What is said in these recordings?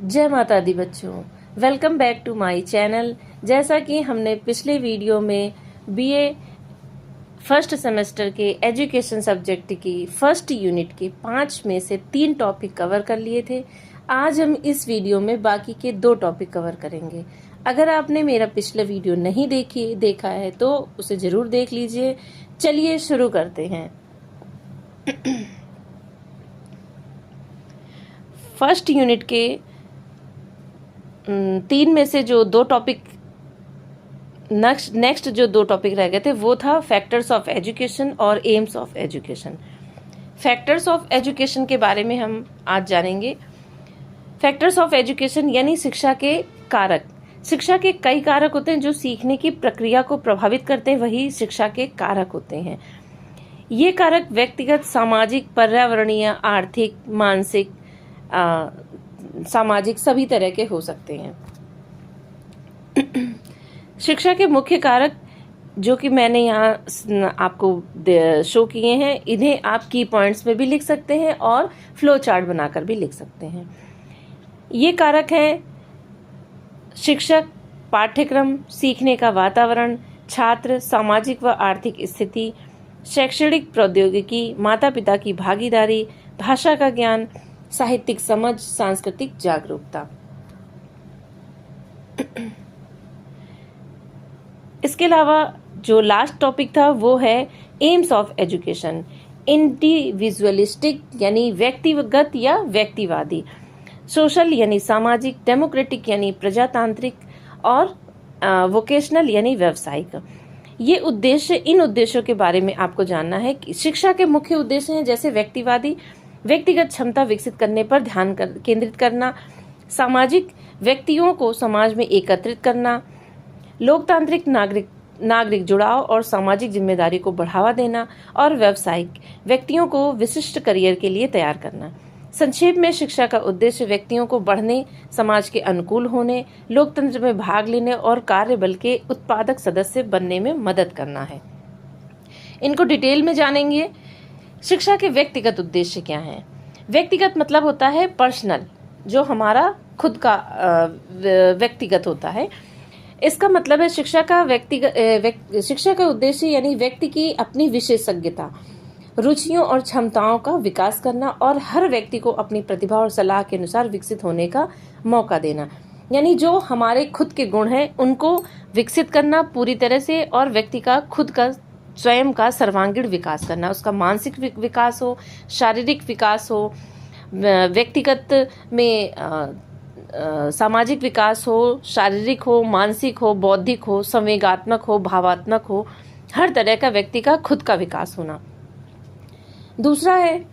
जय माता दी बच्चों, welcome back to my channel. जैसा कि हमने पिछले वीडियो में बीए फर्स्ट सेमेस्टर के एजुकेशन सब्जेक्ट की फर्स्ट यूनिट के 5 में से 3 टॉपिक कवर कर लिए थे। आज हम इस वीडियो में बाकी के 2 टॉपिक कवर करेंगे। अगर आपने मेरा पिछला वीडियो नहीं देखा है तो उसे जरूर देख लीजिए। चलिए शुरू करते हैं। फर्स्ट यूनिट के 3 में से जो 2 टॉपिक नेक्स्ट जो 2 टॉपिक रह गए थे वो था फैक्टर्स ऑफ एजुकेशन और AIIMS of education. Factors of education के बारे में हम आज जानेंगे। फैक्टर्स ऑफ एजुकेशन यानी शिक्षा के कारक। शिक्षा के कई कारक होते हैं जो सीखने की प्रक्रिया को प्रभावित करते हैं, वही शिक्षा के कारक होते हैं। ये कारक व्यक्तिगत, सामाजिक, पर्यावरणीय, आर्थिक, मानसिक, सामाजिक सभी तरह के हो सकते हैं। शिक्षा के मुख्य कारक जो कि मैंने यहाँ आपको शो किए हैं, इन्हें आप की पॉइंट्स में भी लिख सकते हैं और फ्लो चार्ट बनाकर भी लिख सकते हैं। ये कारक हैं शिक्षक, पाठ्यक्रम, सीखने का वातावरण, छात्र, सामाजिक व आर्थिक स्थिति, शैक्षणिक प्रौद्योगिकी, माता पिता की भागीदारी, भाषा का ज्ञान, साहित्यिक समझ, सांस्कृतिक जागरूकता। इसके अलावा जो लास्ट टॉपिक था वो है एम्स ऑफ एजुकेशन। इंडिविजुअलिस्टिक यानी व्यक्तिगत या व्यक्तिवादी, सोशल यानी सामाजिक, डेमोक्रेटिक यानी प्रजातांत्रिक और वोकेशनल यानी व्यावसायिक। ये उद्देश्य, इन उद्देश्यों के बारे में आपको जानना है कि शिक्षा के मुख्य उद्देश्य हैं जैसे व्यक्तिवादी, व्यक्तिगत क्षमता विकसित करने पर ध्यान केंद्रित करना, सामाजिक, व्यक्तियों को समाज में एकत्रित करना, लोकतांत्रिक, नागरिक जुड़ाव और सामाजिक जिम्मेदारी को बढ़ावा देना, और व्यावसायिक, व्यक्तियों को विशिष्ट करियर के लिए तैयार करना। संक्षेप में शिक्षा का उद्देश्य व्यक्तियों को बढ़ने, समाज के अनुकूल होने, लोकतंत्र में भाग लेने और कार्यबल के उत्पादक सदस्य बनने में मदद करना है। इनको डिटेल में जानेंगे। शिक्षा के व्यक्तिगत उद्देश्य क्या हैं? व्यक्तिगत मतलब होता है पर्सनल, जो हमारा खुद का व्यक्तिगत होता है। इसका मतलब है शिक्षा का उद्देश्य यानी व्यक्ति की अपनी विशेषज्ञता, रुचियों और क्षमताओं का विकास करना और हर व्यक्ति को अपनी प्रतिभा और सलाह के अनुसार विकसित होने का मौका देना। यानी जो हमारे खुद के गुण हैं उनको विकसित करना पूरी तरह से, और व्यक्ति का खुद का स्वयं का सर्वांगीण विकास करना। उसका मानसिक विकास हो, शारीरिक विकास हो, व्यक्तिगत में सामाजिक विकास हो, शारीरिक हो, मानसिक हो, बौद्धिक हो, संवेगात्मक हो, भावात्मक हो, हर तरह का व्यक्ति का खुद का विकास होना। दूसरा है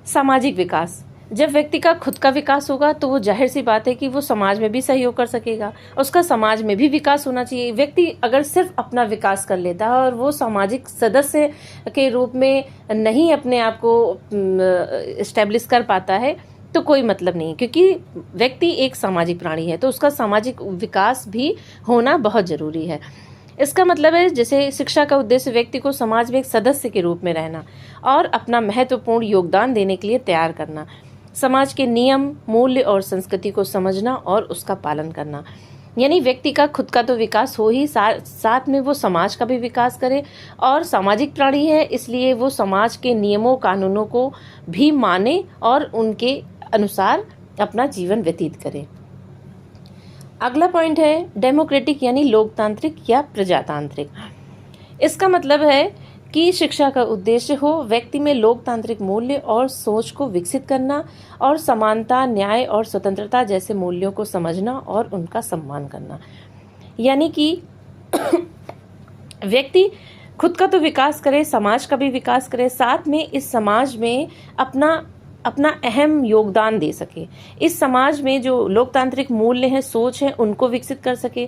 सामाजिक विकास। जब व्यक्ति का खुद का विकास होगा तो वो जाहिर सी बात है कि वो समाज में भी सहयोग कर सकेगा, उसका समाज में भी विकास होना चाहिए। व्यक्ति अगर सिर्फ अपना विकास कर लेता है और वो सामाजिक सदस्य के रूप में नहीं अपने आप को एस्टेब्लिश कर पाता है तो कोई मतलब नहीं, क्योंकि व्यक्ति एक सामाजिक प्राणी है तो उसका सामाजिक विकास भी होना बहुत जरूरी है। इसका मतलब है जैसे शिक्षा का उद्देश्य व्यक्ति को समाज में एक सदस्य के रूप में रहना और अपना महत्वपूर्ण योगदान देने के लिए तैयार करना, समाज के नियम, मूल्य और संस्कृति को समझना और उसका पालन करना। यानी व्यक्ति का खुद का तो विकास हो ही, साथ में वो समाज का भी विकास करे, और सामाजिक प्राणी है इसलिए वो समाज के नियमों, कानूनों को भी माने और उनके अनुसार अपना जीवन व्यतीत करे। अगला पॉइंट है डेमोक्रेटिक यानी लोकतांत्रिक या प्रजातांत्रिक। इसका मतलब है कि शिक्षा का उद्देश्य हो व्यक्ति में लोकतांत्रिक मूल्य और सोच को विकसित करना और समानता, न्याय और स्वतंत्रता जैसे मूल्यों को समझना और उनका सम्मान करना। यानी कि व्यक्ति खुद का तो विकास करे, समाज का भी विकास करे, साथ में इस समाज में अपना अहम योगदान दे सके। इस समाज में जो लोकतांत्रिक मूल्य हैं, सोच हैं, उनको विकसित कर सके।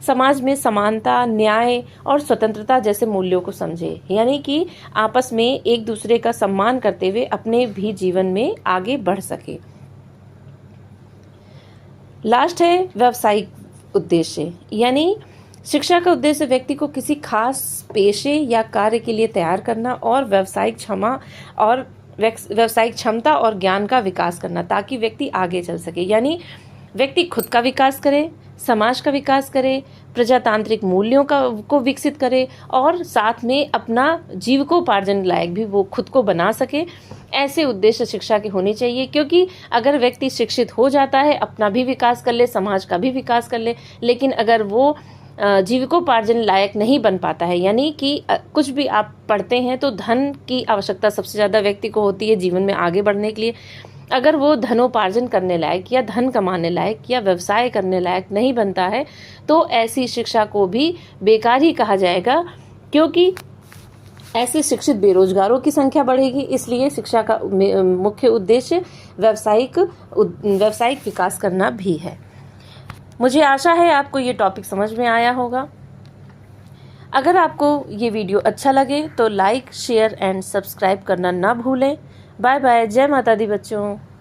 समाज में समानता, न्याय और स्वतंत्रता जैसे मूल्यों को समझे, यानी कि आपस में एक दूसरे का सम्मान करते हुए अपने भी जीवन में आगे बढ़ सके। लास्ट है व्यावसायिक उद्देश्य। यानी शिक्षा का उद्देश्य व्यक्ति को किसी खास पेशे या कार्य के लिए तैयार करना और व्यावसायिक क्षमता और ज्ञान का विकास करना ताकि व्यक्ति आगे चल सके। यानी व्यक्ति खुद का विकास करे, समाज का विकास करे, प्रजातांत्रिक मूल्यों को विकसित करे और साथ में अपना जीविकोपार्जन लायक भी वो खुद को बना सके। ऐसे उद्देश्य शिक्षा के होने चाहिए, क्योंकि अगर व्यक्ति शिक्षित हो जाता है, अपना भी विकास कर ले, समाज का भी विकास कर ले, लेकिन अगर वो जीविकोपार्जन लायक नहीं बन पाता है, यानी कि कुछ भी आप पढ़ते हैं तो धन की आवश्यकता सबसे ज़्यादा व्यक्ति को होती है जीवन में आगे बढ़ने के लिए। अगर वो धनोपार्जन करने लायक या धन कमाने लायक या व्यवसाय करने लायक नहीं बनता है तो ऐसी शिक्षा को भी बेकार ही कहा जाएगा, क्योंकि ऐसे शिक्षित बेरोजगारों की संख्या बढ़ेगी। इसलिए शिक्षा का मुख्य उद्देश्य व्यावसायिक विकास करना भी है। मुझे आशा है आपको ये टॉपिक समझ में आया होगा। अगर आपको ये वीडियो अच्छा लगे तो लाइक, शेयर एंड सब्सक्राइब करना ना भूलें। Bye bye. जय माता दी बच्चों।